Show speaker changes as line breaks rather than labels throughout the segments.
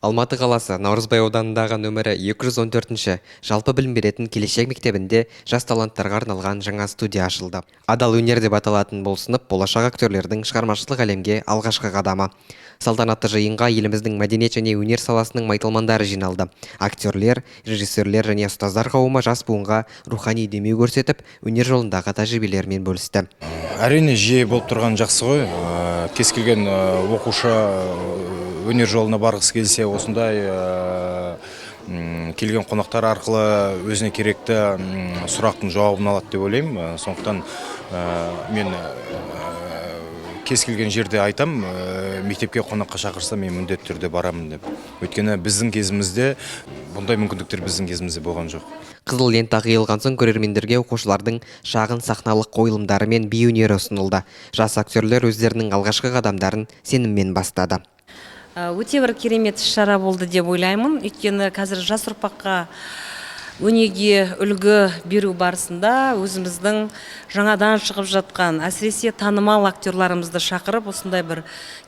Алматы қаласы Наурызбай ауданындағы нөмірі 214-ші жалпы білім беретін келешек мектебінде жас таланттарға арналған жаңа студия ашылды. Адал өнер деп аталатын бұл сынып болашақ актерлердің шығармашылық әлемге алғашқы қадамы. Салтанатты жиынға еліміздің мәдениет және өнер саласының майталмандары жиналды. Актерлер, режиссерлер және ұстаздар қауымы жас буынға рухани демеу көрсетіп, өнер жолындағы тәжірибелерімен бөлісті.
Әрине, жиі болып тұрған жақсы ғой. Кез келген оқушы өнер жолына барғысы келсе, осындай келген қонақтар арқылы өзіне керекті сұрақтың жауабын алады деп ойлаймын. Сондықтан мен кез келген жерде айтам, мектепке қонаққа шақырса мен міндетті түрде барамын деп. Өйткені біздің кезімізде бұндай мүмкіндіктер біздің кезімізде болған жоқ.
Қызыл лента қиылған соң көрермендерге оқушылардың шағын сахналық қойылымдары мен би өнері ұсынылды. Жас актерлер өздерінің алғашқы қадамдарын сеніммен бастады.
Өте бір керемет іс-шара болды деп ойлаймын. Өйткені қазір жас ұрпаққа өнеге үлгі беру барысында өзіміздің жаңадан шығып жатқан, әсіресе танымал актерларымызды шақырып, осындай бір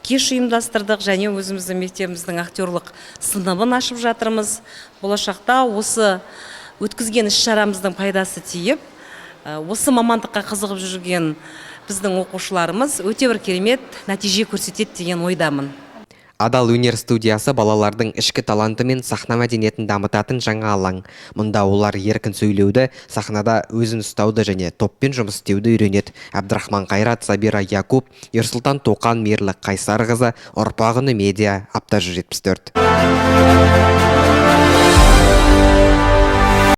кеш ұйымдастырдық және өзіміздің мектебіміздің актерлық сыныбын ашып жатырмыз. Болашақта осы өткізген іс-шарамыздың пайдасы тиіп, осы мамандыққа қызығып жүрген біздің оқушыларымыз өте бір керемет нәтиже көрсетеді деген ойдамын.
Адал өнер студиясы балалардың ішкі таланты мен сахна мәдениетін дамытатын жаңа алаң. Мұнда олар еркін сөйлеуді, сахнада өзін ұстауды және топпен жұмыс істеуді үйренеді. Әбдірахман Қайрат, Сабира Якуб, Ерсұлтан Тоқан, Мерлік Қайсарқызы, Ұрпақ үні медиа, Аптажүр 74.